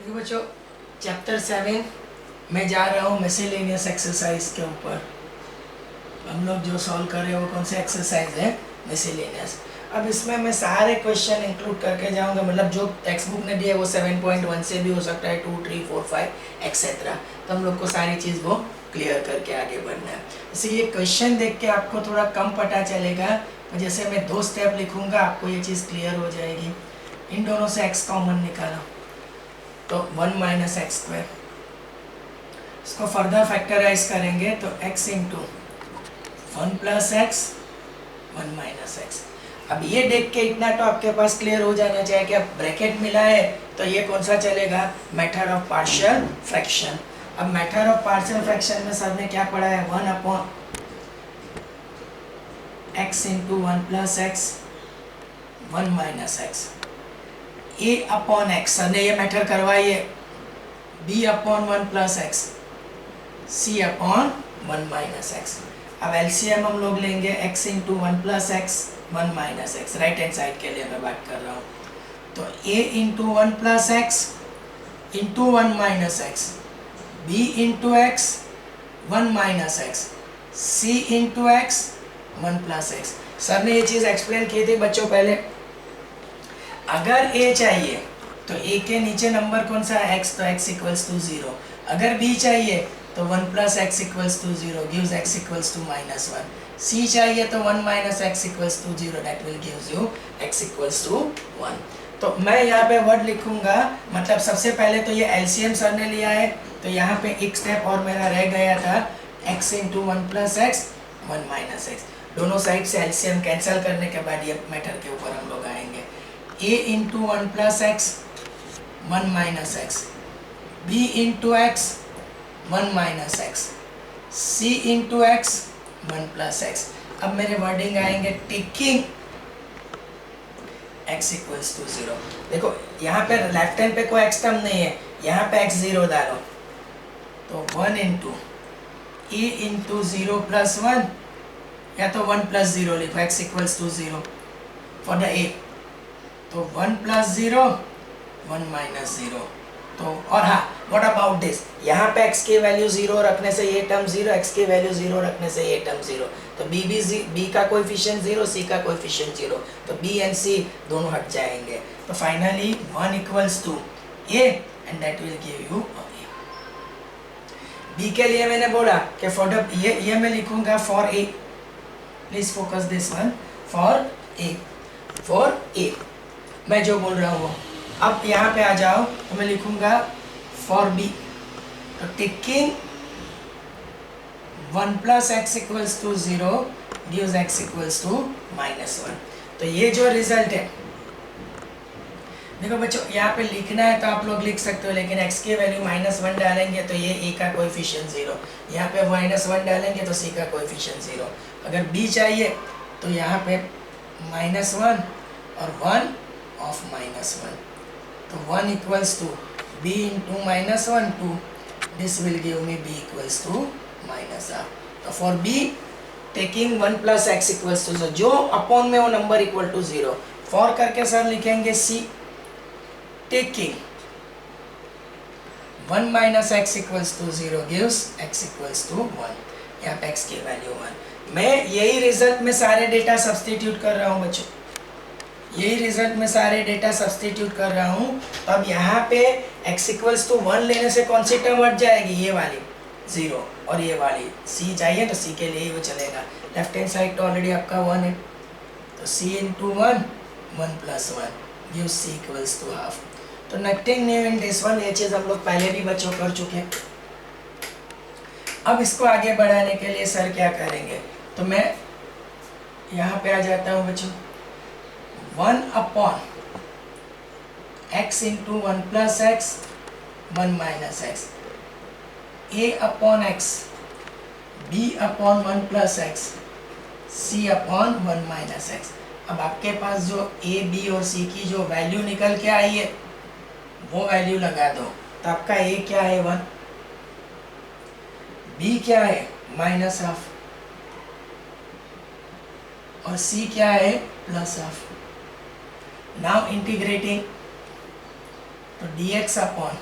देखो बच्चों, चैप्टर 7 में जा रहा हूँ मिसलेनियस एक्सरसाइज के ऊपर। हम लोग जो सॉल्व कर रहे हैं वो कौन से एक्सरसाइज है, मिसलेनियस। अब इसमें मैं सारे क्वेश्चन इंक्लूड करके जाऊंगा, मतलब जो टेक्स्ट बुक ने दिया है वो 7.1 से भी हो सकता है, 2, 3, 4, 5 एक्सेट्रा। तो हम लोग को सारी चीज़ वो क्लियर करके आगे बढ़ना है। इसीलिए क्वेश्चन देख के आपको थोड़ा कम पता चलेगा, तो जैसे मैं 2 स्टेप लिखूंगा आपको ये चीज़ क्लियर हो जाएगी। इन दोनों से x कॉमन निकाला तो 1 माइनस एक्स स्क्वायर। इसको फर्दर फैक्टराइज करेंगे तो x into 1 plus x 1 minus x. अब ये देख के इतना तो आपके पास क्लियर हो जाना चाहिए कि अब ब्रैकेट मिला है तो ये कौन सा चलेगा, मेथड ऑफ पार्शियल फ्रैक्शन। अब मेथड ऑफ पार्शियल फ्रैक्शन में सर ने क्या पढ़ा है, 1 upon x into 1 plus x 1 minus x. A upon x sir ने ये मेथड करवाई है, B upon 1 plus x, C upon 1 minus x. अब एलसीएम हम लोग लेंगे x into 1 plus x 1 minus x, right hand side के लिए मैं बात कर रहा हूँ। तो a into 1 plus x into 1 minus x, b into x 1 minus x, c into x 1 plus x. Sir ने ये चीज़ एक्सप्लेन की थी बच्चों पहले। अगर a चाहिए तो a के नीचे नंबर कौन सा है, x, तो x इक्वल्स टू 0। अगर b चाहिए तो 1 plus X equals to 0 gives x equals to minus 1। c चाहिए तो 1 minus X equals to 0, that will gives you x equals to 1। तो मैं यहाँ पे वर्ड लिखूंगा, मतलब सबसे पहले तो ये एलसीएम सर ने लिया है, तो यहाँ पे एक स्टेप और मेरा रह गया था, x into 1 plus x 1 minus x. दोनों साइड से एलसीएम कैंसिल करने के बाद ये मैटर के ऊपर हम लोग आएंगे। a into 1 plus x 1 minus x, b into x 1 minus x, c into x 1 plus x. अब मेरे वर्डिंग आएंगे टेकिंग x इक्वल्स टू 0। देखो यहाँ पे लेफ्ट हैंड पे कोई x टर्म नहीं है, यहाँ पे x 0 डालो तो 1 इंटू a इंटू 0 प्लस 1, या तो 1 प्लस 0 लिखो, x equals to 0 for the a। तो 1 प्लस 0 1 माइनस 0। तो और हाँ, व्हाट अबाउट दिस, यहाँ पे x की वैल्यू 0 रखने से ये टर्म 0, x की वैल्यू 0 रखने से ये टर्म 0। तो b का कोएफिशिएंट 0, c का कोएफिशिएंट 0, तो b एंड c दोनों हट जाएंगे। तो finally 1 equals to a and that will give you a। b के लिए मैंने बोला कि फॉर द ये मैं लिखूंगा for a, please focus this one, for a मैं जो बोल रहा हूँ। अब यहाँ पे आ जाओ तो मैं लिखूंगा फॉर बी, तो taking 1 plus X equals to 0 gives x equals to minus 1। तो ये जो रिजल्ट है, देखो बच्चों यहाँ पे लिखना है तो आप लोग लिख सकते हो, लेकिन x की वैल्यू -1 डालेंगे तो ये a का कोएफिशिएंट 0, यहाँ पे -1 डालेंगे तो c का कोएफिशिएंट 0। अगर b चाहिए तो यहाँ पे -1 और 1 ऑफ -1, तो 1 equals to b into -1 2, this will give me b equals to -1/2। तो for b taking 1 plus X equals to 0, जो अपॉन में वो नंबर इक्वल टू 0। फॉर करके सर लिखेंगे c taking 1 minus X equals to 0 gives x equals to 1। यहाँ पे x की value 1। मैं यही रिजल्ट में सारे डेटा सब्सटीट्यूट कर रहा हूँ बच्चों, यही रिजल्ट में सारे डेटा सब्सटीट्यूट कर रहा हूँ। तो अब यहाँ पे x इक्वल्स टू 1 लेने से कौन सी टर्म हट जाएगी, ये वाली 0, और ये वाली c चाहिए तो c के लिए ही वो चलेगा। लेफ्ट हैंड साइड तो ऑलरेडी आपका 1 है, तो c into 1 1 plus 1 gives c equals to half. तो nothing new in this one, ये चीज़ हम लोग पहले भी बच्चों कर चुके हैं। अब इसको आगे बढ़ाने के लिए सर क्या करेंगे, तो मैं यहाँ पे आ जाता हूँ बच्चों, 1 upon x into 1 plus x 1 minus x, a upon x, b upon 1 plus x, c upon 1 minus x. अब आपके पास जो a, b और c की जो वैल्यू निकल के आई है वो वैल्यू लगा दो। तो आपका a क्या है 1, b क्या है -1/2, और c क्या है +1/2। नाउ इंटीग्रेटिंग, तो dx upon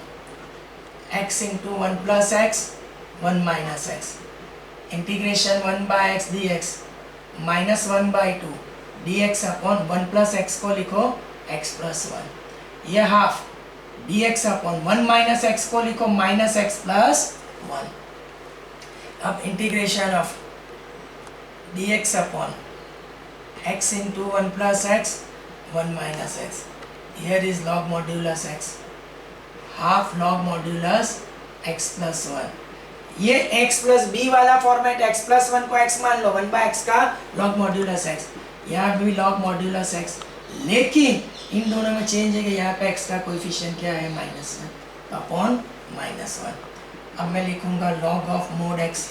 x into 1 plus x 1 minus x integration 1 by x dx minus 1 by 2 dx upon 1 plus x को लिखो x plus 1 ये half dx upon 1 minus x को लिखो माइनस x plus 1 अब integration of dx upon x into 1 plus x 1 minus x here is log modulus x half log modulus x plus 1 ये x plus b वाला format x plus 1 को x मान लो 1 by x का log modulus x यहाँ भी log modulus x लेकिन इन दोनों में चेंज है कि यहाँ पे x का कोएफिशिएंट क्या है -1 अपॉन -1 अब मैं लिखूंगा log of mod x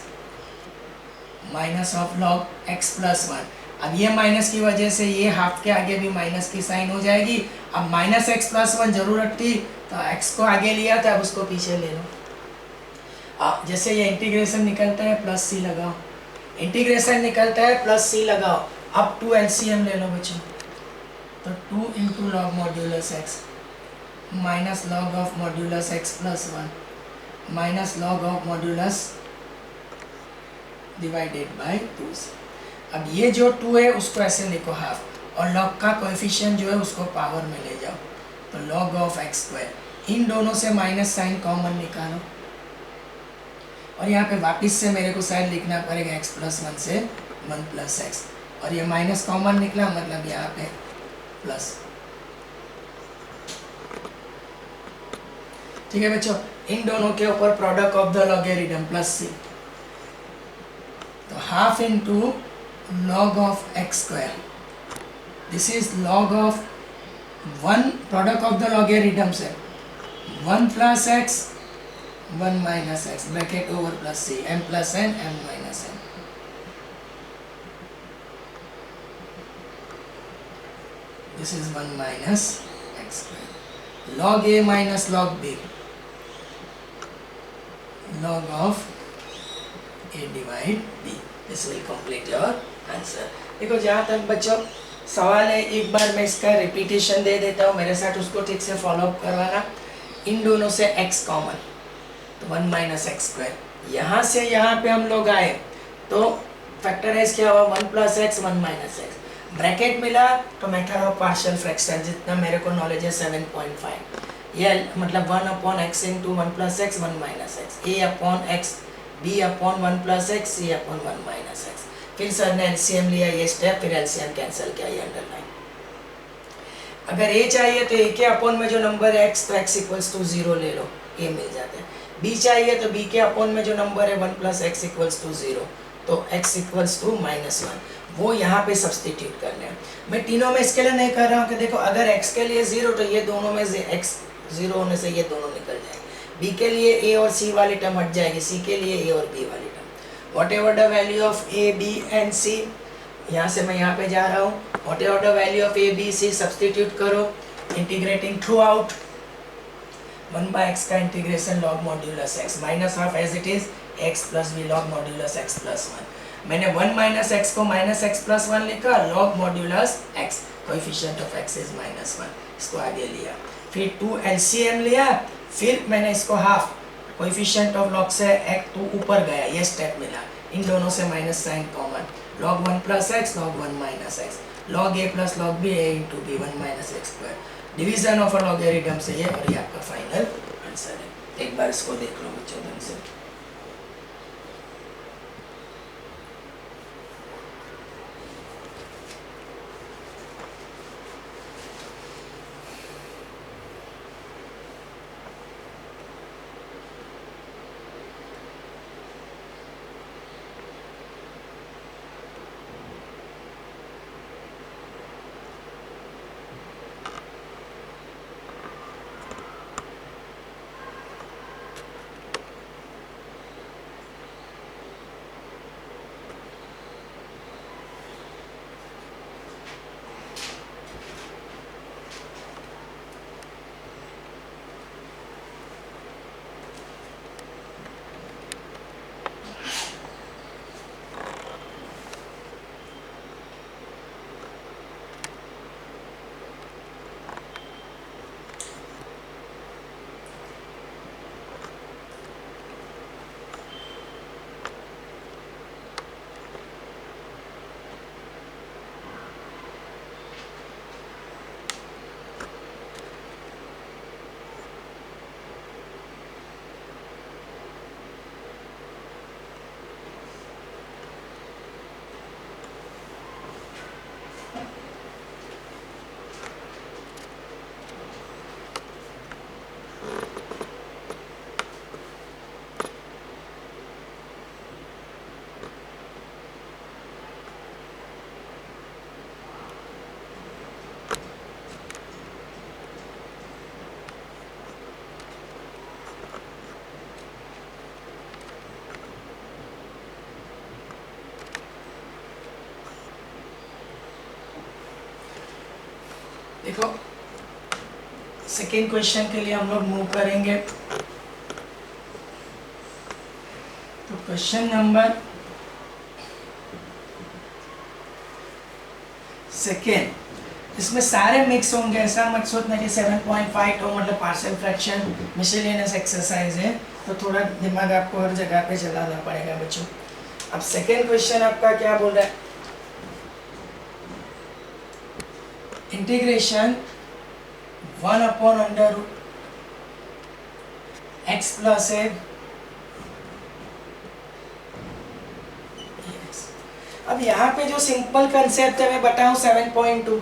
minus of log x plus 1 अब ये माइनस की वजह से ये हाफ के आगे भी माइनस की साइन हो जाएगी अब माइनस एक्स प्लस 1 जरूरत थी तो x को आगे लिया था अब उसको पीछे ले लो जैसे ये इंटीग्रेशन निकलता है प्लस सी लगाओ इंटीग्रेशन निकलता है प्लस सी लगाओ अब 2 एलसीएम ले लो बच्चों तो 2 into log modulus x minus log of modulus x plus 1 minus log of modulus divided by 2 अब ये जो 2 है उसको ऐसे लिखो हाफ और लॉग का कोएफिशिएंट जो है उसको पावर में ले जाओ तो log ऑफ एक्स स्क्वायर इन दोनों से माइनस साइन कॉमन निकालो और यहाँ पे वापस से मेरे को साइन लिखना पड़ेगा x plus 1 से 1 plus x और ये माइनस कॉमन निकला मतलब यहाँ पे प्लस ठीक है बच्चों इन दोनों के ऊपर product of the logarithm plus C तो half into log of x square this is log of 1 product of the logarithms है 1 plus x 1 minus x bracket over plus c m plus n m minus n this is 1 minus x square log a minus log b log of a divide b this will complete your answer देखो जहाँ तक बच्चों सवाल है एक बार मैं इसका repetition दे देता हूँ मेरे साथ उसको ठीक से फॉलो अप करवाना इन दोनों से x कॉमन तो 1 माइनस एक्स स्क्वायर यहाँ से यहाँ पे हम लोग आए तो फैक्टराइज क्या हुआ 1 plus x 1 minus x bracket मिला तो मेथड ऑफ पार्शियल फ्रैक्शन जितना मेरे को नॉलेज है 7.5 ये मतलब 1 upon x into 1 plus x 1 minus x A upon x B upon 1 plus x C upon 1 minus x फिर सर ने एलसीएम लिया ये स्टेप फिर एलसीएम कैंसिल किया ये अंडरलाइन अगर ए चाहिए तो ए के अपॉन में जो नंबर है x तो x इक्वल्स टू 0 ले लो ए मिल जाता है b चाहिए तो b के अपॉन में जो नंबर है 1 प्लस एक्स इक्वल्स टू 0 तो x इक्वल्स टू -1 वो यहाँ पे सब्सटीट्यूट करने हैं मैं तीनों में इसके लिए नहीं कर रहा हूँ कि देखो अगर x के लिए 0 तो ये दोनों में से x 0 होने से ये दोनों निकल जाएंगे b के लिए a और c वाली टर्म हट जाएगी c के लिए a और b वाली term whatever the value of a b and c यहाँ से मैं यहाँ पे जा रहा हूँ whatever the value of a b c substitute करो integrating throughout 1 by x का integration log modulus x minus half as it is x plus b log modulus x plus 1 मैंने 1 माइनस एक्स को minus x plus 1 लिखा log modulus x coefficient of x is -1 इसको आगे लिया फिर 2 LCM लिया फिर मैंने इसको हाफ कोएफिशिएंट ऑफ log से x 2 ऊपर गया ये स्टेप मिला इन दोनों से minus sign common log 1 plus x log 1 minus x log a plus log b a into b 1 minus x square division of a logarithm से ये और ये आपका फाइनल आंसर है एक बार इसको देख लो बच्चों ढंग से देखो सेकेंड क्वेश्चन के लिए हम लोग मूव करेंगे। तो क्वेश्चन नंबर सेकेंड, इसमें सारे मिक्स होंगे, ऐसा मत सोचना कि 7.5 तो मतलब पार्शियल फ्रैक्शन मिसलेनियस एक्सरसाइज है, तो थोड़ा दिमाग आपको हर जगह पे चलाना पड़ेगा बच्चों। अब सेकेंड क्वेश्चन आपका क्या बोल रहा है, इंटीग्रेशन 1/√x प्लस ए, अब यहाँ पे जो सिंपल कंसेप्ट है मैं बताऊँ 7.2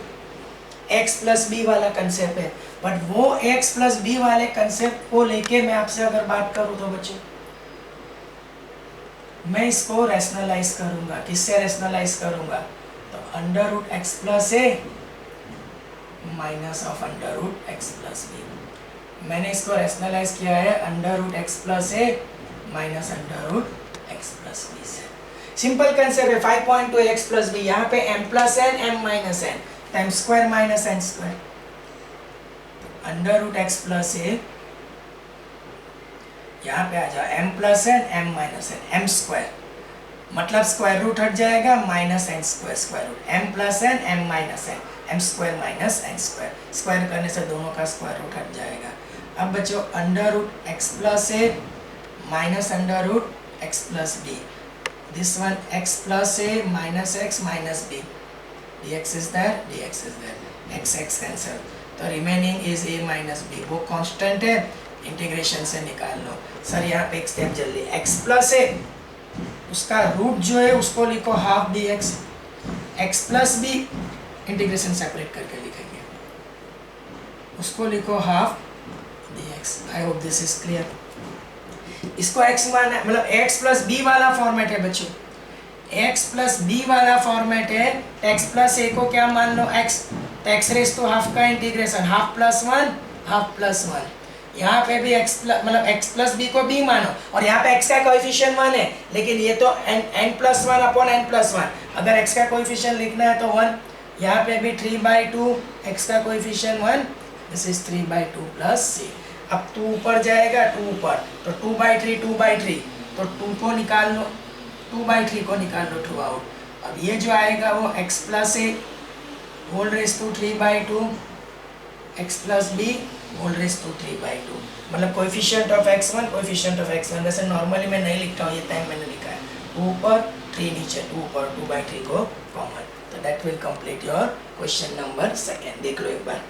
x प्लस बी वाला कंसेप्ट है, बट वो x प्लस बी वाले कंसेप्ट को लेके मैं आपसे अगर बात करूँ तो बच्चों मैं इसको रैशनलाइज करूंगा। किससे रैशनलाइज करूंगा, तो √x plus A minus of √x plus B. मैंने इसको रैशनलाइज किया है √x प्लस ए माइनस √x प्लस बी से। सिंपल कंसेप्ट है 5.2 x प्लस बी, यहाँ पे m plus n m minus n, m square minus n square, √x plus A यहाँ पे आ जाओ m plus n m minus n, m square मतलब square root हट जाएगा minus n square, square root m plus n m minus n, m square minus n square, square करने से दोनों का स्क्वायर रूट हट जाएगा। अब बच्चों √x plus A minus √x plus b, this one x plus a minus x minus b, dx is there, dx is there, x cancel, तो remaining is a minus b, वो constant है, integration से निकाल लो। Sir यहाँ पे एक step जल्दी, x plus a उसका रूट जो है उसको लिखो half dx, x plus b integration separate करके लिखेंगे, उसको लिखो half dx। I hope this is clear. इसको x माना मतलब x प्लस बी वाला फॉर्मेट है बच्चों, x प्लस बी वाला फॉर्मेट है, x प्लस ए को क्या मान लो x, तो x रेस तो हाफ का integration, half plus 1 half plus 1, यहाँ पे भी x प्लस मतलब x प्लस बी को b मानो, और यहाँ पे x का कोएफिशिएंट 1 है, लेकिन ये तो n plus 1 upon n plus 1, अगर x का कोएफिशिएंट लिखना है तो 1, यहाँ पे भी 3/2 x का coefficient 1, this is 3/2 plus c। अब 2 ऊपर जाएगा, 2 ऊपर तो 2/3 2/3, तो 2 को निकाल लो, 2/3 को निकाल लो 2 आउट। अब ये जो आएगा वो x plus a whole raise to 3/2 x plus b whole raise to 3/2, मतलब coefficient of x1 coefficient of x1, वैसे नॉर्मली मैं नहीं लिखता हूँ, ये टाइम मैंने लिखा है 2 ऊपर 3 नीचे, 2 ऊपर 2/3 को कॉमन, तो that will complete your question number second. देख लो एक बार।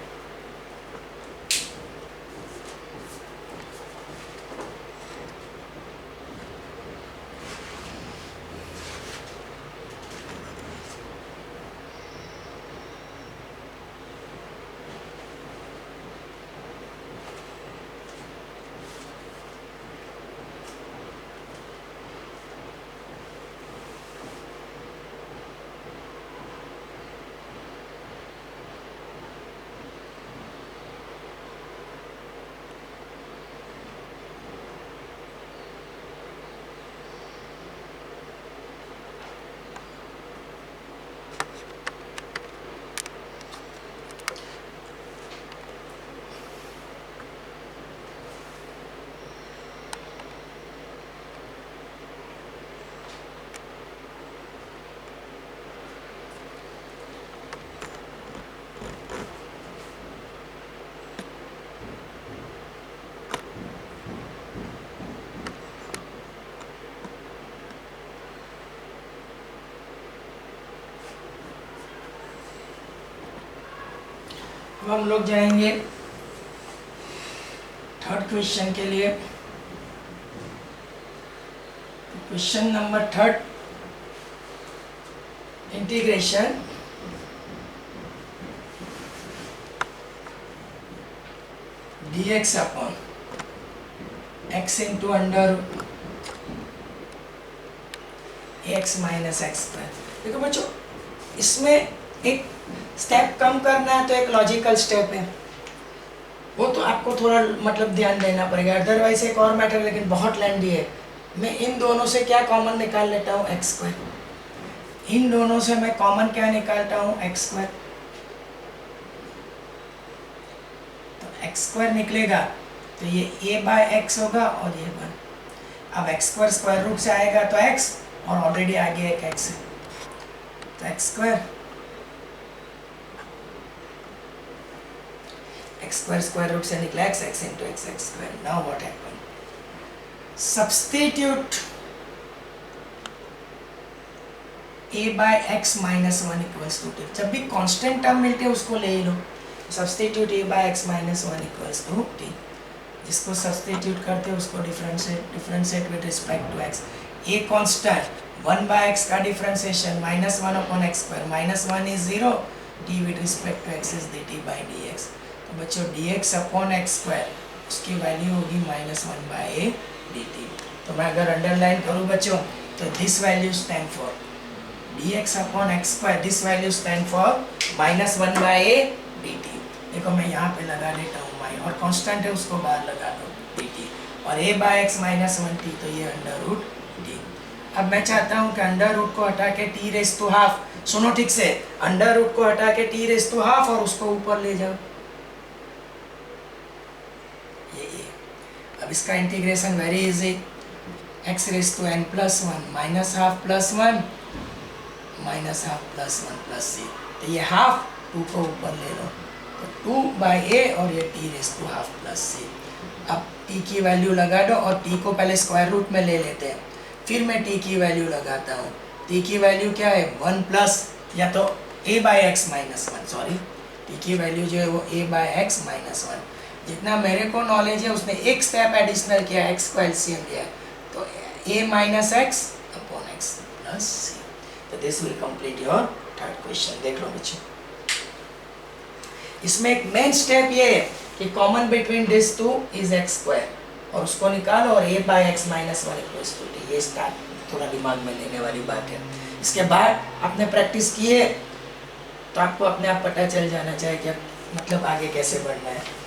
अब हम लोग जाएंगे थर्ड क्वेश्चन के लिए। Question number third, integration dx upon x into under x minus x square. देखो बच्चों, इसमें एक स्टेप कम करना है तो एक लॉजिकल स्टेप है, वो तो आपको थोड़ा मतलब ध्यान देना पड़ेगा, अदरवाइज एक और मैटर लेकिन बहुत लेंदी है। मैं इन दोनों से क्या कॉमन निकाल लेता हूँ, एक्स स्क्वायर। इन दोनों से मैं कॉमन क्या निकालता हूँ, एक्स स्क्वायर। एक्स स्क्वायर निकलेगा तो ये a बाय एक्स होगा और ये 1। अब एक्स स्क्वायर स्क्वायर रूट से आएगा तो x, और ऑलरेडी आगे एक x है तो एक्स स्क्वायर स्क्वायर रूट से निकला x, x into x square. Now what happen, substitute a by x minus 1 equals to t. जब भी कांस्टेंट टर्म मिलते हैं उसको ले लो, substitute a by x minus 1 equals to t. जिसको सब्स्टिट्यूट करते हैं उसको differentiate with respect to x। a constant 1 by x का differentiation minus 1 upon x square, minus 1 is 0, t with respect to x is dt by dx। तो बच्चों dx upon x square उसकी value होगी minus 1 by a dt। तो मैं अगर underline करूँ बच्चों तो this value stand for dx upon x square, this value stand for minus 1 by a dt। देखो मैं यहाँ पे लगा देता हूँ y, और कांस्टेंट है उसको बाहर लगा दो dt, और a by x minus 1t तो ये अंडर रूट t। अब मैं चाहता हूँ कि अंडर रूट को हटा के t रेस टू हाफ, सुनो ठीक से, अंडर रूट को हटा के t रेस टू हाफ और उसको ऊपर ले जाओ, ये। अब इसका integration very easy, x race to n plus 1 minus half plus 1 minus half plus 1 plus c, तो ये हाफ 2 को ऊपर ले लो तो 2 बाय a और ये t raise to half plus c। अब t की वैल्यू लगा दो और t को पहले स्क्वायर रूट में ले लेते हैं, फिर मैं t की वैल्यू लगाता हूँ। t की वैल्यू क्या है 1 प्लस या तो a by x minus 1, sorry t की वैल्यू जो है वो a बाय एक्स माइनस 1। जितना मेरे को नॉलेज है उसने एक स्टेप एडिशनल किया, x को एलसीएम लिया, तो a minus x upon x plus c। तो this will complete your third question. देख लो बच्चों, इसमें एक मेन स्टेप ये है कि common between this two is x square, और उसको निकालो और a by x minus 1 equals to t. ये स्टार्ट थोड़ा दिमाग में लेने वाली बात है। इसके बाद आपने प्रैक्टिस की है तो आपको अपने आप पता चल जाना चाहिए कि मतलब आगे कैसे बढ़ना है।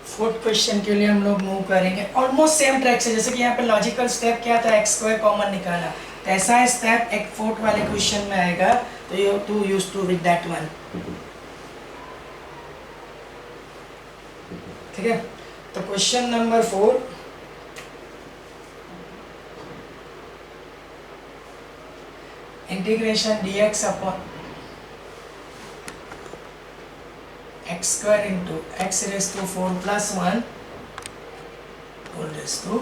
फोर्थ क्वेश्चन के लिए हम लोग मूव करेंगे ऑलमोस्ट सेम ट्रैक से। जैसे कि यहाँ पे लॉजिकल स्टेप क्या था, एक्स स्क्वायर कॉमन निकाला, तो ऐसा स्टेप एक फोर्थ वाले क्वेश्चन में आएगा, तो you to use to with that one. ठीक है, तो question number 4, integration dx upon x square into x raise to 4 plus 1 whole raise to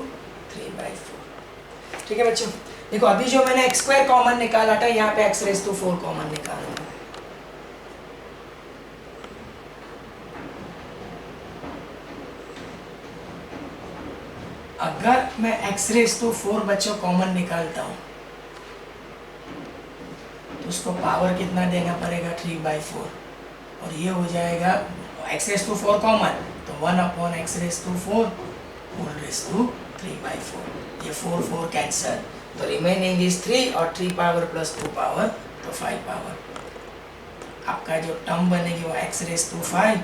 3/4। ठीक है बच्चों, देखो अभी जो मैंने एक्स स्क्वायर कॉमन निकाला था, यहाँ पे एक्स रेस टू 4 कॉमन निकालूंगा। अगर मैं एक्स रेस टू 4 बच्चों कॉमन निकालता हूँ तो उसको पावर कितना देना पड़ेगा 3/4, और ये हो जाएगा एक्स रेस टू 4 कॉमन तो 1 upon x raise to 4 whole raise to 3/4। ये 4 4 कैंसल, तो रिमेनिंग इज 3 और 3 पावर प्लस 2 पावर तो 5 पावर। आपका जो टर्म बनेगी वो x raise to 5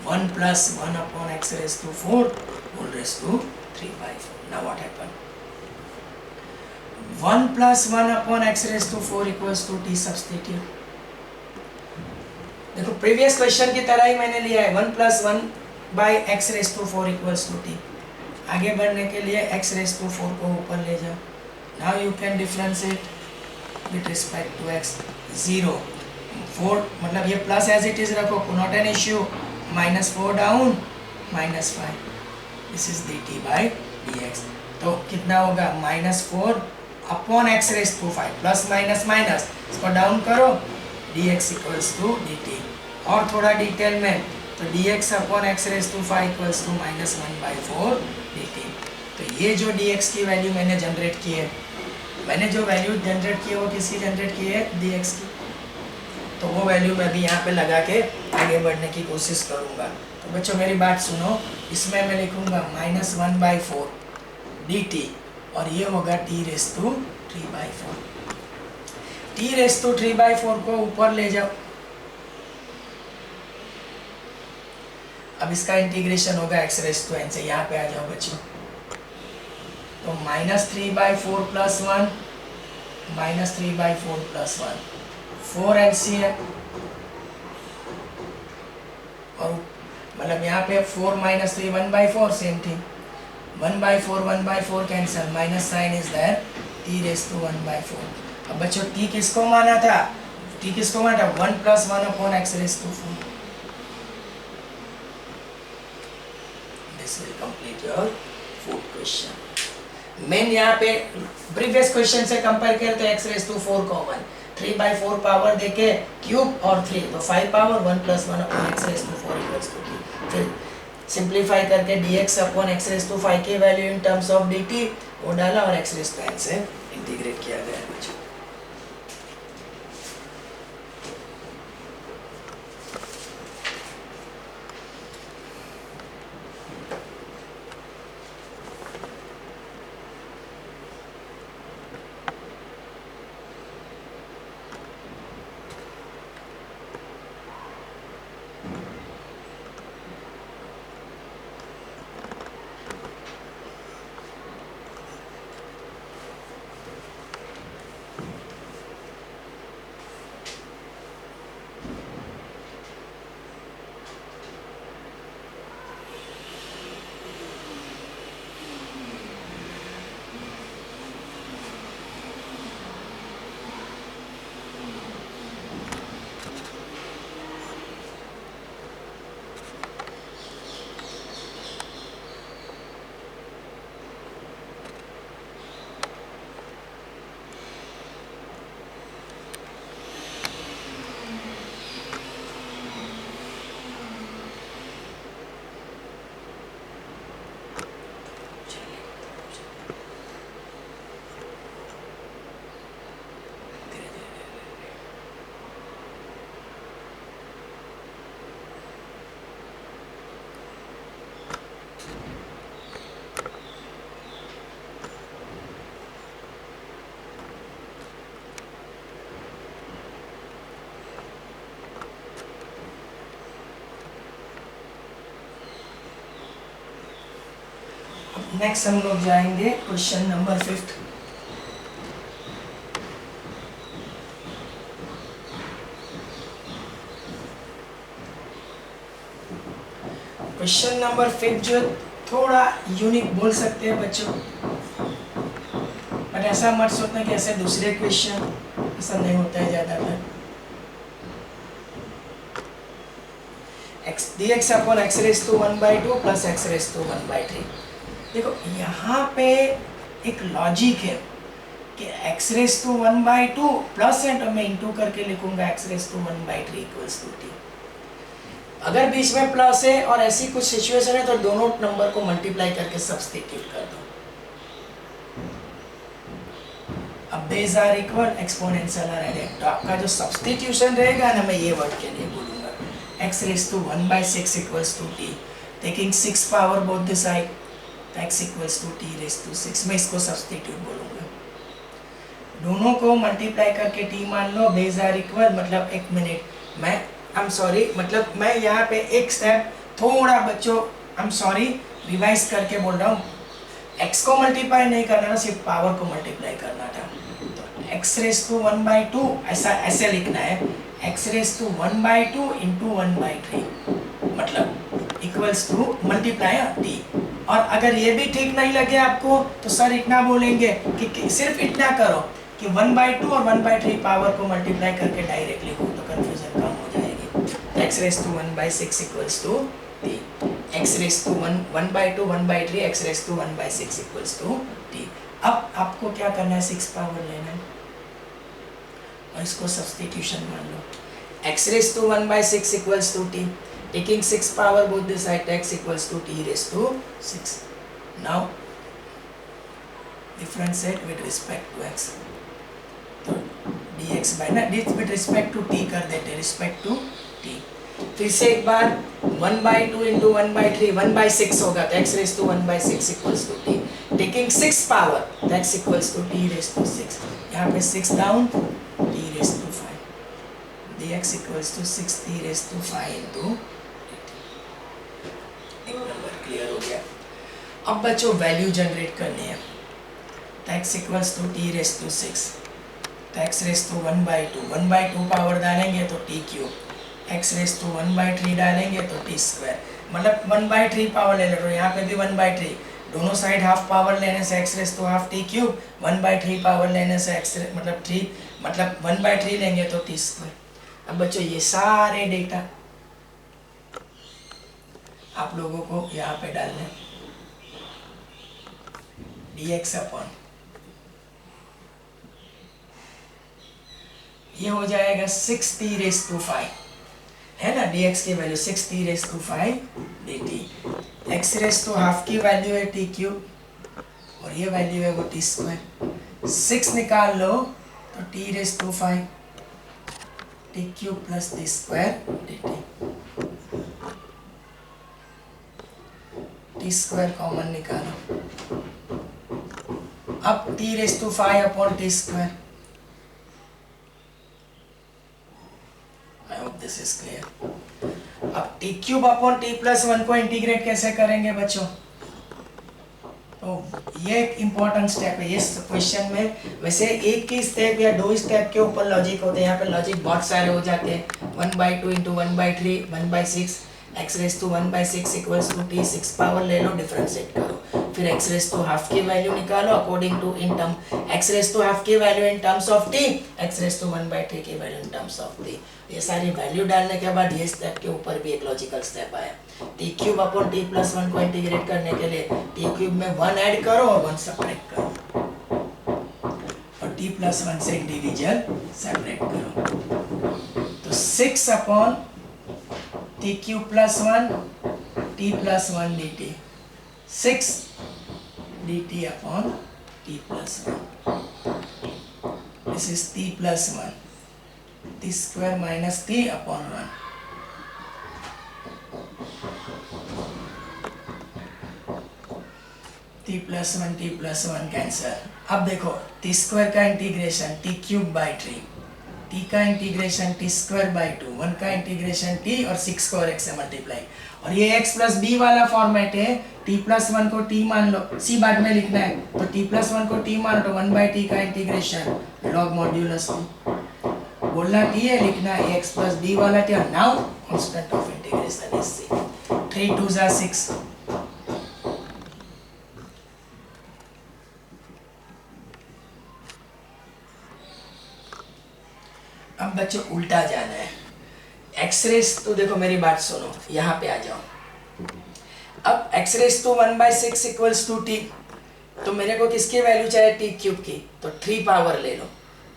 1 plus 1 upon x raise to 4 whole raise to 3/4। Now what happen, 1 plus 1 upon x raise to 4 equals to t substitute. देखो previous question की तरह ही मैंने लिया है 1 plus 1 by x raise to 4 equals to t. आगे बढ़ने के लिए एक्स रेस टू 4 को ऊपर ले जाओ। Now you can differentiate with respect to x. 0 4 मतलब ये प्लस एज इट इज रखो, not an issue. -4 down -5, this is d t by d x. तो कितना होगा -4 upon x raise to 5 plus minus minus, इसको डाउन करो, d x equals to d t. और थोड़ा डिटेल में तो d x upon x raise to 5 equals to -1/4 d t. तो ये जो डी एक्स की वैल्यू मैंने जनरेट की है, मैंने जो वैल्यू जनरेट की है वो किसकी जनरेट की है, डी एक्स की। तो वो वैल्यू मैं भी यहाँ पे लगा के आगे बढ़ने की कोशिश करूँगा। तो बच्चों मेरी बात सुनो, इसमें मैं लिखूँगा -1/4 डी टी और ये होगा t raise to 3/4। T raise to 3/4 को ऊपर ले जाओ। अब इसका इंटीग्रेशन होगा एक्स रेस टू एन से, यहाँ पे आ जाओ बच्चों। तो -3/4 प्लस 1 -3/4 प्लस 1 4 एलसीएम, और मतलब यहाँ पे 4 - 3 1/4 same thing. 1/4 cancel, minus sign is there, t raise to 1/4। अब बच्चों टी किसको माना था, टी किसको माना था 1 + 1 upon x raise to 4। This will complete your fourth question. मेन यहाँ पे प्रीवियस क्वेश्चन से कंपेयर करें तो x raise to 4 common, 3/4 power देके क्यूब और 3 तो 5 power 1 + 1 upon x raise to 4 equals to t. फिर सिंप्लीफाई करके dx upon x raise to 5 की value in terms of dt वो डाला और एक्स रेस टू n से इंटीग्रेट किया गया है बच्चों। नेक्स्ट हम लोग जाएंगे क्वेश्चन नंबर 5। क्वेश्चन नंबर 5 जो थोड़ा यूनिक बोल सकते हैं बच्चों, बट ऐसा मत सोचना कि ऐसे दूसरे क्वेश्चन ऐसा नहीं होता है ज़्यादातर। dx upon x raise to 1/2 plus x raise to 1/3। देखो यहाँ पे एक लॉजिक है कि एक्स रेस टू 1/2 प्लस है तो मैं इंटू करके लिखूंगा x raise to 1/3 equals to t. अगर बीच में प्लस है और ऐसी कुछ सिचुएशन है तो दोनों नंबर को मल्टीप्लाई करके सब्स्टिट्यूट कर दो। अब base are equal, exponential are added, तो आपका जो सब्स्टिट्यूशन रहेगा ना, मैं ये वर्ड के लिए बोलूंगा x raise to 1/6 equals to t, taking 6 power both the side, x equals to t raise to 6, मैं इसको सब्स्टिट्यूट बोलूँगा। दोनों को मल्टीप्लाई करके t मान लो, बेस आर इक्वल, मतलब एक मिनट मैं आई एम सॉरी, मतलब मैं यहाँ पे एक स्टेप थोड़ा बच्चों आई एम सॉरी रिवाइज करके बोल रहा हूँ। x को मल्टीप्लाई नहीं करना था, सिर्फ पावर को मल्टीप्लाई करना था। तो x रेस टू 1/2 ऐसा ऐसे लिखना है, x रेस टू 1/2 इंटू 1/3 मतलब इक्वल्स टू मल्टीप्लाई t। और अगर ये भी ठीक नहीं लगे आपको तो सर इतना बोलेंगे कि सिर्फ इतना करो कि 1/2 और 1/3 पावर को मल्टीप्लाई करके डायरेक्ट लिखो, तो कंफ्यूजन कम हो जाएगी। x race to 1/6 equals to t, x race to 1/2 1/3 x race to 1/6 equals to t। अब आपको क्या करना है, 6 पावर लेना है और इसको सब्स्टिट्यूशन मान लो। x race to 1/6 equals to t, taking 6 power both the side, x equals to t raised to 6. Now differentiate with respect to x, तो dx by ना with respect to t कर देते, respect to t। फिर से एक बार 1/2 into 1/3 1/6 होगा, तो x raised to 1/6 equals to t, taking 6 power, तो x equals to t raised to 6, यहाँ पे 6 down, t raised to 5, dx equals to 6 t raised to 5 into number clear हो गया। अब बच्चों वैल्यू जनरेट करनी है, तो x equals to t raise to 6, तो x रेस टू 1/2 पावर डालेंगे तो t cube, x race to 1/3 डालेंगे तो t स्क्वायर, मतलब 1/3 पावर ले लो, यहाँ पे भी 1/3, दोनों साइड हाफ पावर लेने से x raise to half t cube, 1/3 power लेने से x मतलब 3 मतलब 1/3 लेंगे तो t स्क्वायर। अब बच्चों ये सारे डेटा आप लोगों को यहाँ पे डालने, dx अपॉन ये हो जाएगा 6t रेस टू 5 है ना, dx की value 6t raise to 5 dt, x raise to half की वैल्यू है t क्यूब और ये वैल्यू है वो t स्क्वायर, 6 निकाल लो तो t raise to 5 t cube plus t square dt, t square common निकालो, अब t raise to 5 upon t square. I hope this is clear. अब t cube upon t plus 1 को integrate कैसे करेंगे बच्चों, तो ये एक इम्पोर्टेंट स्टेप है इस क्वेश्चन में। वैसे एक ही स्टेप या दो स्टेप के ऊपर लॉजिक होते हैं, यहाँ पे लॉजिक बहुत सारे हो जाते हैं, 1/2 into 1/3 1/6, x race to 1/6 equals to t, 6 power ले लो, डिफरेंशिएट करो, फिर x रेस टू हाफ की वैल्यू निकालो according to in term, x raise to half की value in terms of t, x race to 1/3 की value in terms of t। ये सारी वैल्यू डालने के बाद ये स्टेप के ऊपर भी एक लॉजिकल स्टेप आया, t cube upon t plus 1 को इंटीग्रेट करने के लिए t क्यूब में 1 ऐड करो और 1 सब्ट्रैक्ट करो और t प्लस 1 से एक डिवीजन सेपरेट करो, तो 6 upon t cube plus 1 t plus 1 dt, 6 dt upon t plus 1, this is t plus 1, t square minus t upon 1, t plus 1 cancer. अब देखो t स्क्वायर का integration t cube by 3, t का integration t square by 2, 1 का integration t और 6 को और x से multiply, और ये x प्लस b वाला फॉर्मेट है, t प्लस 1 को t मान लो, c बाद में लिखना है, तो t प्लस 1 को t मान लो, 1/t का इंटीग्रेशन लॉग मॉड्यूलस t, बोलना t है, लिखना है x प्लस b वाला t, और now constant of integration is c, 3 2 जा 6, अब बच्चों उल्टा जाना है, x रेस तो देखो मेरी बात सुनो, यहाँ पे आ जाओ, अब x race to 1/6 equals to t, तो मेरे को किसकी वैल्यू चाहिए, t क्यूब की, तो 3 पावर ले लो,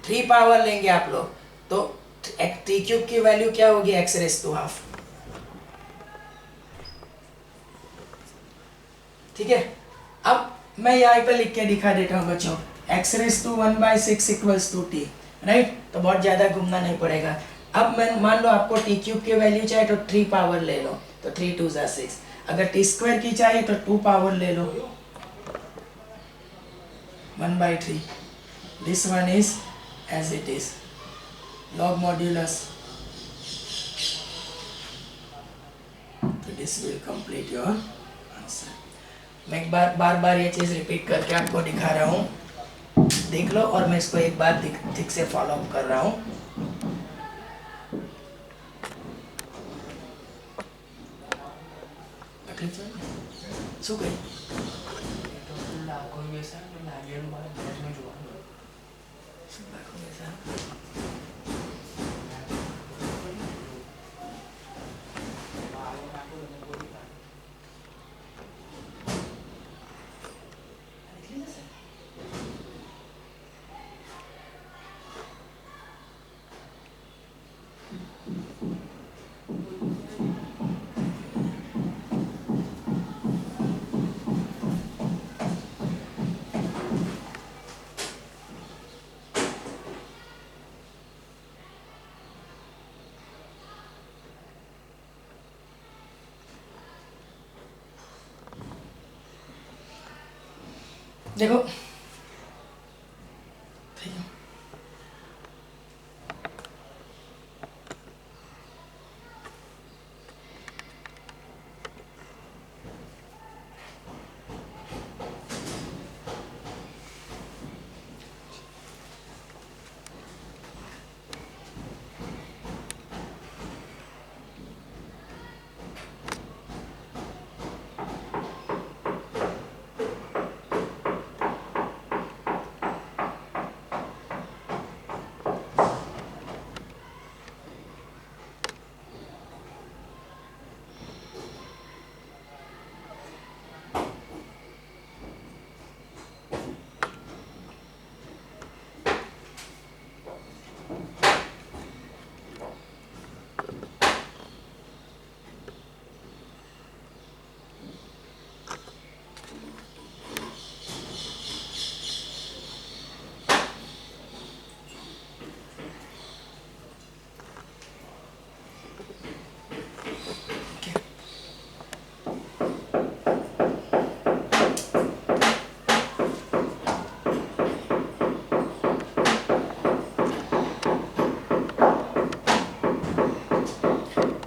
3 पावर लेंगे आप लोग, तो t क्यूब की वैल्यू क्या होगी, x रेस टू हाफ, ठीक है। अब मैं यहाँ पे लिख के दिखा देता हूँ बच्चों, x race to 1/6 equals to t, right, तो बहुत ज़्यादा घूमना नहीं पड़ेगा। अब मैं मान लो आपको t क्यूब की वैल्यू चाहिए तो 3 पावर ले लो, तो 3 2 जा 6, अगर t स्क्वायर की चाहिए तो 2 पावर ले लो, 1/3, this one is as it is log modulus, so this will complete your answer। मैं एक बार बार ये चीज़ रिपीट करके आपको दिखा रहा हूँ, देख लो, और मैं इसको एक बार ठीक से फॉलो अप कर रहा हूँ। શું કહ્યું? લાખો બેસા લાગેલું મારે ઘરનું જોવાનું શું લાખો બેસા देखो ठीक है।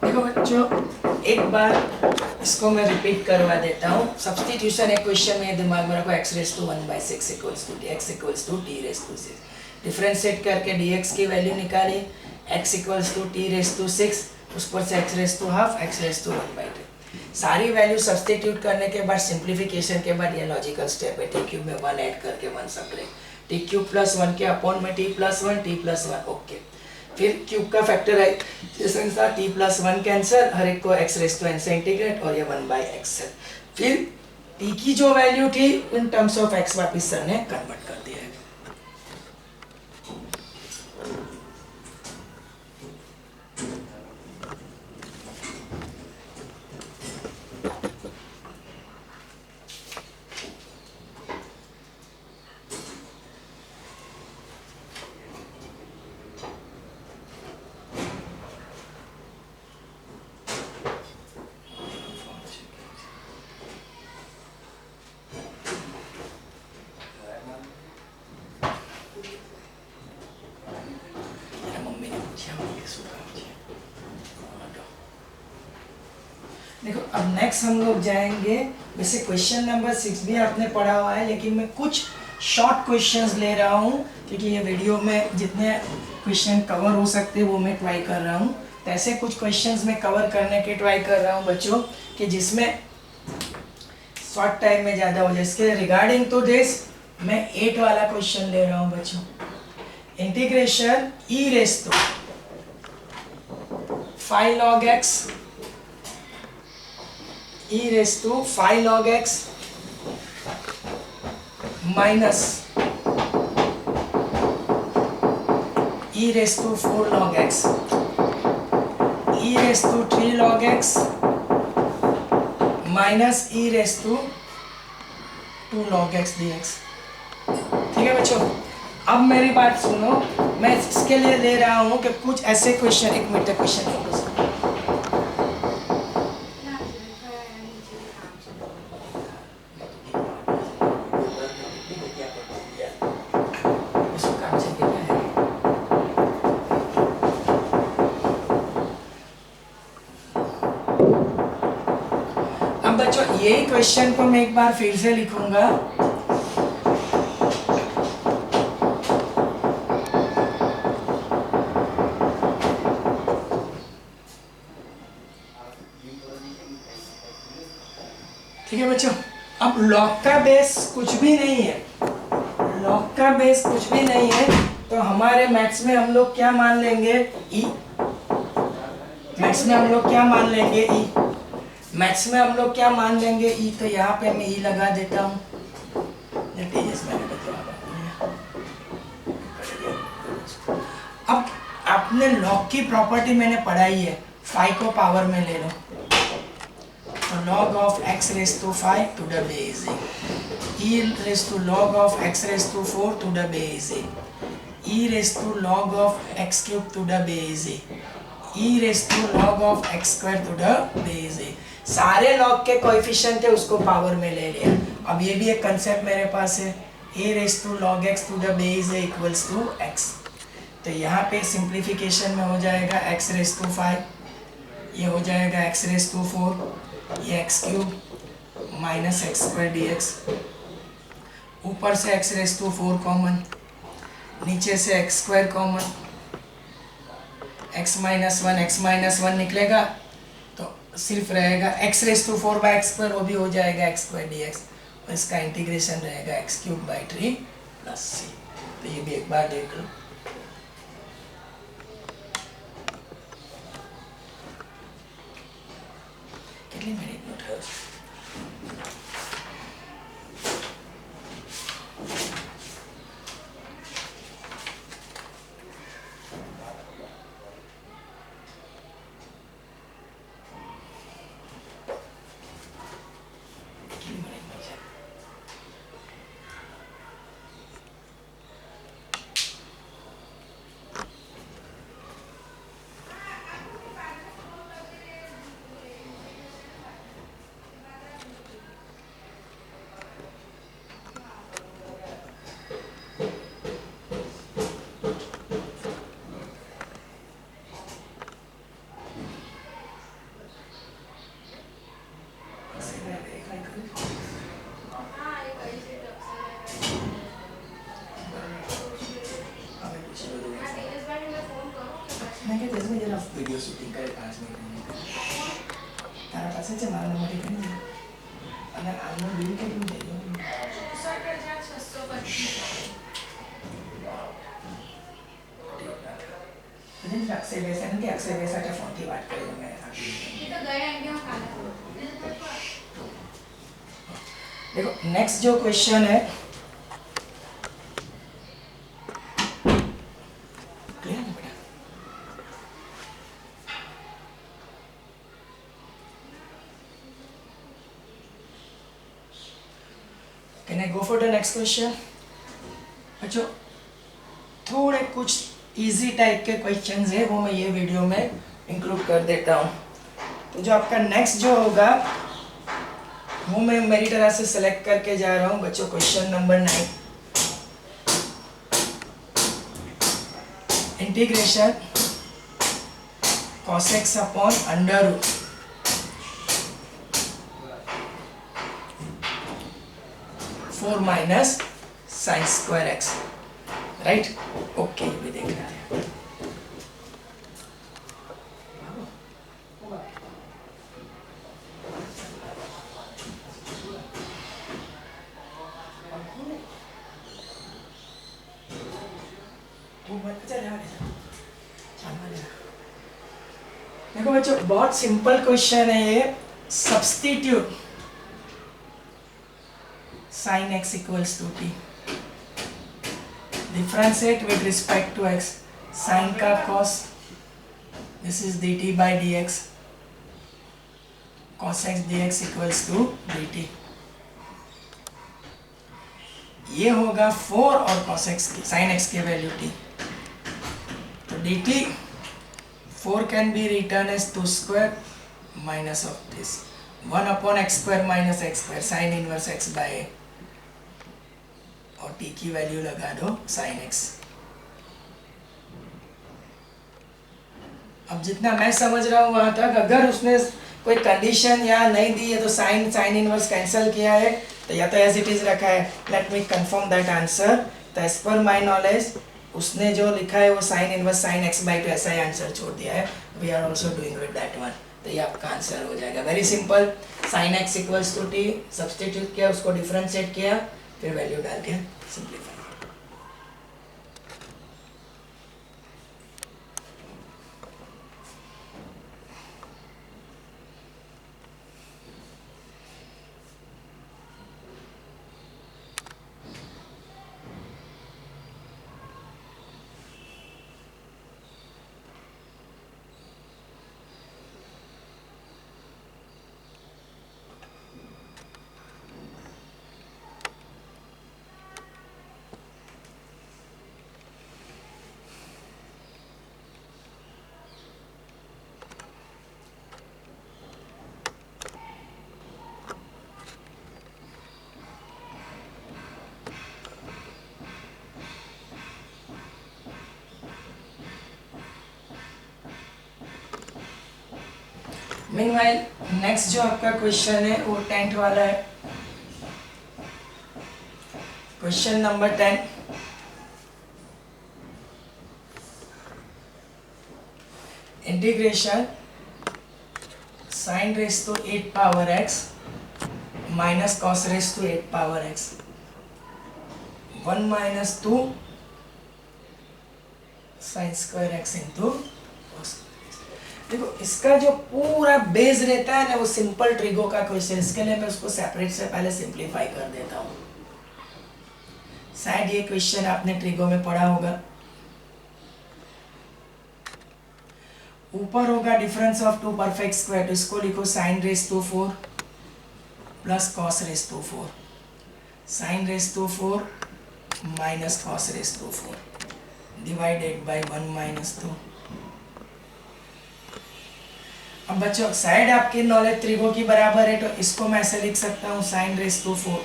देखो बच्चों, एक बार इसको मैं रिपीट करवा देता हूँ। सब्सटीट्यूशन इक्वेशन में दिमाग में रखो, x race to 1/6 equals to x equals to t raise to 6। Differentiate करके dx की वैल्यू निकाली, x equals to t raise to 6, उस पर से x raise to half, x race to 1/2। सारी वैल्यू सब्सटीट्यूट करने के बाद सिंप्लीफिकेशन के बाद ये लॉजिकल स्टेप है, t क्यूब में 1 ऐड करके 1 सब्ट्रैक्ट, t क्यूब प्लस 1 के अपॉन में t प्लस 1 ओके। फिर क्यूब का फैक्टराइजेशन था, t प्लस 1 कैंसिल, हर एक को x रेस टू n से इंटीग्रेट, और ये 1/x है। फिर t की जो वैल्यू थी इन टर्म्स ऑफ x वापस सर ने कन्वर्ट कर दिया है। देखो अब नेक्स्ट हम लोग जाएंगे, वैसे क्वेश्चन नंबर 6 भी आपने पढ़ा हुआ है, लेकिन मैं कुछ शॉर्ट क्वेश्चंस ले रहा हूँ क्योंकि ये वीडियो में जितने क्वेश्चन कवर हो सकते हैं वो मैं ट्राई कर रहा हूँ। तो ऐसे कुछ क्वेश्चंस मैं कवर करने की ट्राई कर रहा हूँ बच्चों, कि जिसमें शॉर्ट टाइम में ज़्यादा हो जाए। इसके रिगार्डिंग तो दिस मैं 8 वाला क्वेश्चन ले रहा हूँ बच्चों। Integration e raise to 5 log x e raise to 5 log x minus e raise to 4 log x e raise to 3 log x minus e raise to 2 log x dx। ठीक है बच्चों, अब मेरी बात सुनो, मैं इसके लिए ले रहा हूँ कि कुछ ऐसे क्वेश्चन, एक मिनट क्वेश्चन फोकस, बच्चों यही क्वेश्चन को मैं एक बार फिर से लिखूंगा। ठीक है बच्चों, अब लॉग का बेस कुछ भी नहीं है, लॉग का बेस कुछ भी नहीं है, तो हमारे मैथ्स में हम लोग क्या मान लेंगे, ई। मैथ्स में हम लोग क्या मान लेंगे, ई। मैथ्स में हम लोग क्या मान लेंगे, ई। तो यहाँ पे मैं ई लगा देता हूँ। अब आपने लॉग की प्रॉपर्टी मैंने पढ़ाई है, 5 को पावर में ले लो, तो log of x raised to 5 to the base a, e raised to log of x raised to 4 to the base a, e raised to log of x cube to the base a, e raised to log of x square to the base a। सारे log के coefficient है उसको power में ले लिया। अब ये भी एक कंसेप्ट मेरे पास है, a raised to log x to the base a equals to x। तो यहाँ पे सिंप्लीफिकेशन में हो जाएगा x raised to 5, ये हो जाएगा x raised to 4, ये x cube minus x square d x, ऊपर से एक्स रेस टू 4 कॉमन, नीचे से x square common, x minus one निकलेगा तो सिर्फ रहेगा x raise to 4 by x square, वो भी हो जाएगा एक्स स्क्वायर डी एक्स, और इसका इंटीग्रेशन रहेगा x cube by 3 plus C. तो ये भी एक बार देख लो। कितनी मिनट नोट है? वीडियो शूटिंग करे 5 मिनट तारा पास से मारा नंबर एक नहीं अगर आनो बिल के तुम दे दो 625 मुझे अक्सर वैसा के फोन की बात करेगा मैं ये तो गए आएंगे हम खाना। देखो नेक्स्ट जो क्वेश्चन है, Can I go for the next question? बच्चों थोड़े कुछ इजी टाइप के क्वेश्चंस है, वो मैं ये वीडियो में इंक्लूड कर देता हूँ। तो जो आपका नेक्स्ट जो होगा वो मैं मेरी तरह से सिलेक्ट करके जा रहा हूँ बच्चों। Question number 9, integration cos x upon under root four minus sine square x, right? Okay, ये भी देख रहे हैं। देखो बच्चों बहुत सिंपल क्वेश्चन है ये। Substitute sin x equals to t, differentiate with respect to x, sin का cos, this is dt by dx, cos x dx equals to dt। ये होगा 4 और cos x sin x की वैल्यू t, तो dt 4 can be written as 2 square minus of this 1 upon x square minus x square sin inverse x by a, और t की value लगा दो sin x। अब जितना मैं समझ रहा हूँ वहां तक, अगर उसने कोई कंडीशन यहाँ नहीं दी है तो साइन इनवर्स कैंसिल किया है, तो या तो एज इट इज रखा है. Let me confirm that answer. तो एज पर माई नॉलेज उसने जो लिखा है वो sine inverse sine x by two ऐसा ही आंसर छोड़ दिया है. We are also doing with that one. तो ये आपका आंसर हो जाएगा. Very simple. Sine x equals to t substitute किया, उसको डिफरेंशिएट किया, फिर वैल्यू डाल के सिंप्लीफाई. मीनवाइल नेक्स्ट जो आपका क्वेश्चन है वो 10th वाला है. Question number 10. Integration sine raise to 8 power x minus cos raise to 8 power x 1 minus 2 sine square x into. देखो इसका जो पूरा बेस रहता है ना वो सिंपल ट्रिगो का क्वेश्चन. इसके लिए मैं उसको सेपरेट से पहले सिंप्लीफाई कर देता हूँ. शायद ये क्वेश्चन आपने ट्रिगो में पढ़ा होगा. ऊपर होगा difference of two perfect square, तो इसको लिखो sine raise to 4 plus cos raise to 4. Sine raise to 4 minus cos raise to 4 divided by 1 minus 2. अब बच्चों साइड आपकी नॉलेज त्रिगो की बराबर है, तो इसको मैं ऐसे लिख सकता हूँ sine raise to 4,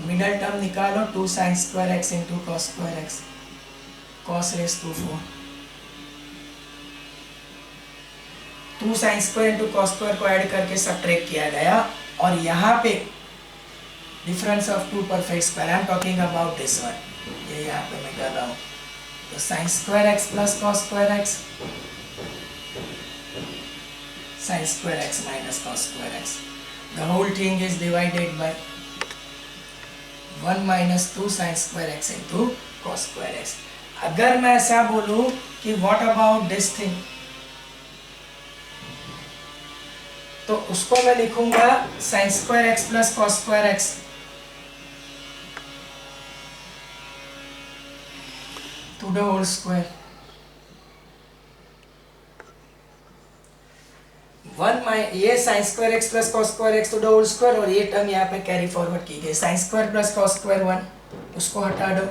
middle term निकालो 2 sine square x into cos square x, cos raise to 4. 2 sine square into cos square को ऐड करके सब्ट्रैक्ट किया गया, और यहाँ पे difference of two perfect square, I am talking about this one, ये यहाँ पे मैं कर रहा हूँ. तो sine square x plus cos square x sin square x minus cos square x. The whole thing is divided by 1 minus 2 sin square x into cos square x. अगर मैं ऐसा बोलूं कि what about this thing, तो उसको मैं लिखूंगा sin square x plus cos square x. to the whole square. 1 ये sine square x plus cos square x to the whole square, और ये टर्म यहाँ पे कैरी फॉरवर्ड की गई. Sine square plus cos square 1, उसको हटा दो.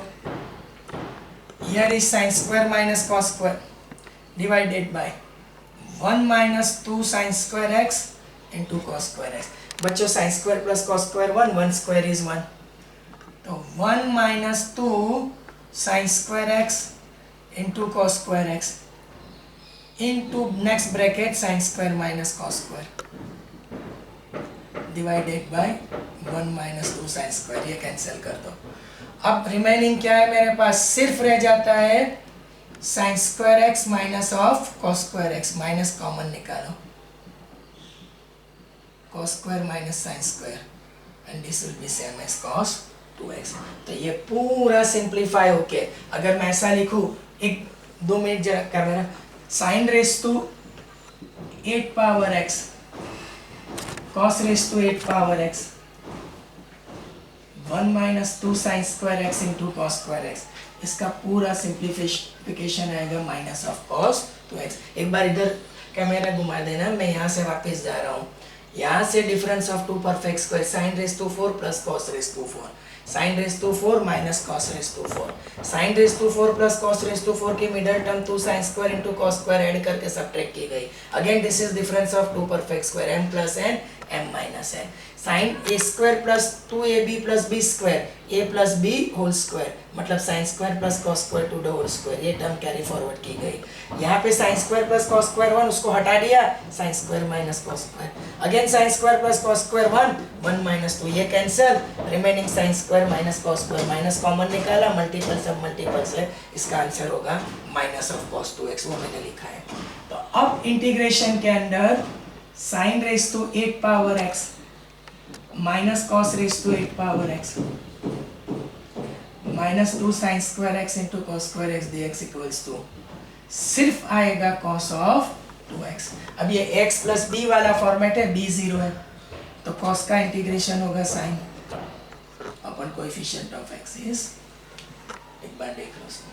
Here is sine square minus cos square divided by 1 minus 2 sine square x into cos square x. बच्चों sine square plus cos square 1, 1 square is 1, तो 1 minus 2 sine square x into cos square x into next bracket sin square minus cos square divided by 1 minus 2 sin square. ये cancel कर दो. अब remaining क्या है मेरे पास, सिर्फ रह जाता है sin square x minus of cos square x, minus common निकालो, cos square minus sin square and this will be same as cos 2x. तो ये पूरा सिंप्लीफाई होके अगर मैं ऐसा लिखूं, एक 2 मिनट जरा camera, sine raise to 8 power x cos raise to 8 power x 1 minus 2 sine square x into cos square x. इसका पूरा सिंप्लीफिकेशन आएगा माइनस ऑफ कॉस 2x. एक बार इधर कैमरा घुमा देना, मैं यहाँ से वापस जा रहा हूँ. यहाँ से difference of two perfect square sine raise to 4 plus cos raise to 4, sine raise to 4 minus cos raise to 4. Sine raise to 4 plus cos raise to 4 की middle term 2 sine square into cos square add करके subtract की गई. Again this is difference of two perfect square m plus n m minus n. Sine a square plus 2ab plus B square a plus b whole square, मतलब sine square plus cos square to the whole square, ये term carry forward की गई. यहाँ पे sine square plus cos square 1, उसको हटा दिया, sine square minus cos square, again sine square plus cos square 1 minus 2, ये cancel, remaining sine square minus cos square, minus common निकाला, मल्टीपल सब मल्टीपल से, इसका आंसर होगा माइनस ऑफ कॉस 2x, वो मैंने लिखा है। तो अब इंटीग्रेशन के अंदर sine raise to 8 power x minus cos raise to 8 power x minus 2 sine square x into cos square x dx equals to सिर्फ आएगा कॉस ऑफ 2x। अब ये x प्लस b वाला फॉर्मेट है, b 0 है, तो कॉस का integration होगा sine upon coefficient of x is, एक बार देख लो उसको,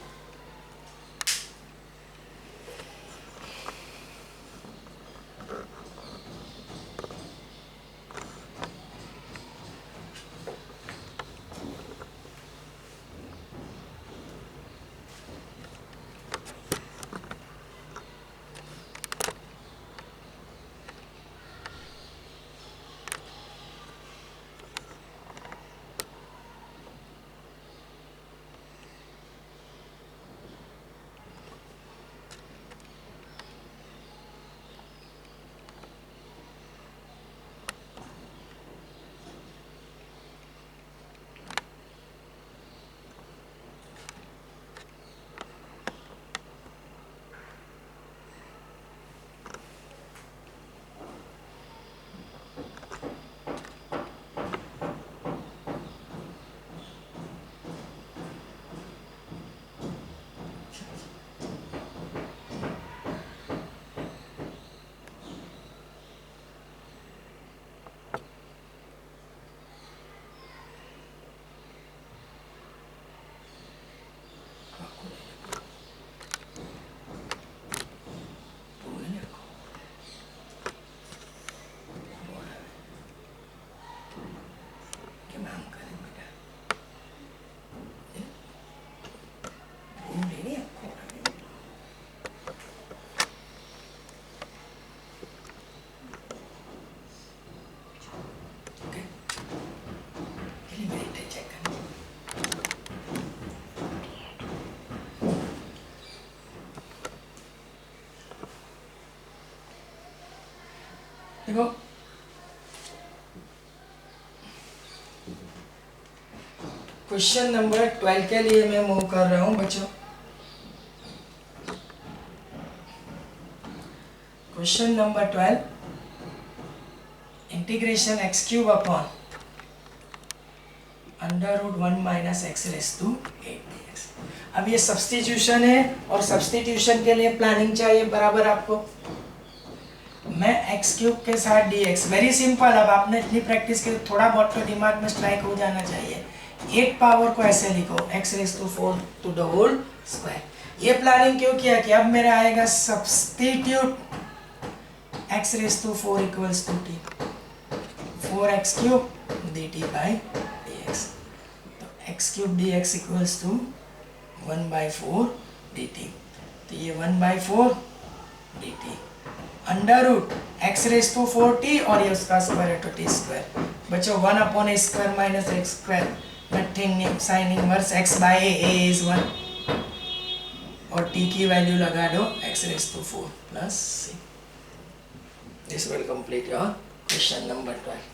देखो क्वेश्चन नंबर 12 के लिए मैं मूव कर रहा हूं बच्चों। Question number 12, integration x cube upon under root 1 minus x raise to 8 अब ये सब्स्टिट्यूशन है, और सब्स्टिट्यूशन के लिए प्लानिंग चाहिए बराबर आपको। मैं एक्स क्यूब के साथ डी एक्स, वेरी सिंपल। अब आपने इतनी प्रैक्टिस की, थोड़ा बहुत तो दिमाग में स्ट्राइक हो जाना चाहिए। 8 पावर को ऐसे लिखो, x raise to 4 to the whole square. ये प्लानिंग क्यों किया कि अब मेरा आएगा substitute x raise to 4 equals to t, 4x cube d t by d x. तो x cube d x equals to 1/4 d t, तो ये 1/4 d t under root x raise to 4t और ये उसका स्क्वायर है तो T square. बच्चों 1 upon a square minus x square, nothing, sine inverse x by a is 1 और t की वैल्यू लगा दो x race to 4 plus c। This will complete your question number 12।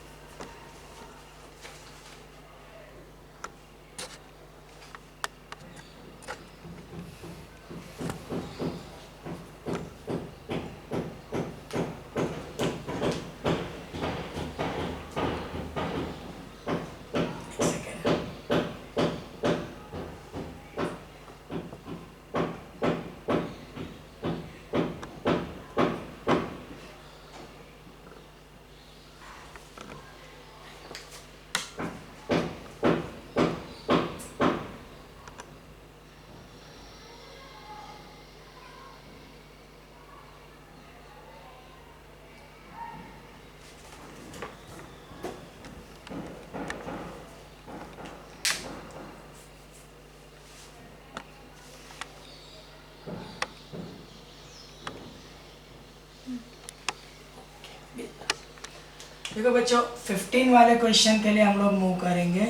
देखो बच्चों 15 वाले क्वेश्चन के लिए हम लोग मूव करेंगे।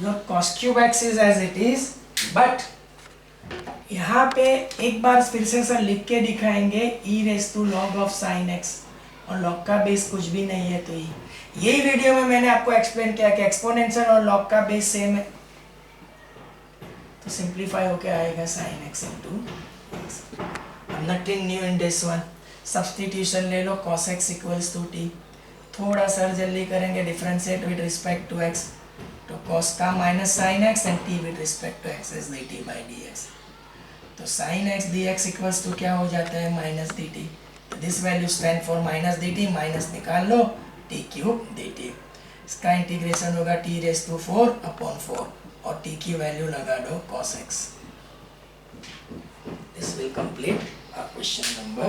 Your cos cube x is as it is, but यहाँ पे एक बार फिर से सर लिख के दिखाएंगे e raise to log of sine x, और लॉग का बेस कुछ भी नहीं है, तो यही वीडियो में मैंने आपको एक्सप्लेन किया कि एक्सपोनेंशियल और लॉग का बेस सेम है, तो सिंप्लीफाई होके आएगा साइन एक्स इंटू एक्स। अब nothing new in this one, substitution ले लो, cos x equals to t, थोड़ा सर जल्दी करेंगे, differentiate with respect to x, तो cos का minus sine x and t with respect to x is dt by dx, तो sine x d x equals to क्या हो जाता है, minus d t, this value stand for minus d t, minus निकाल लो, T cube d T, इसका integration होगा t raise to 4/4, और T की वैल्यू लगा दो cos x। This will complete our question number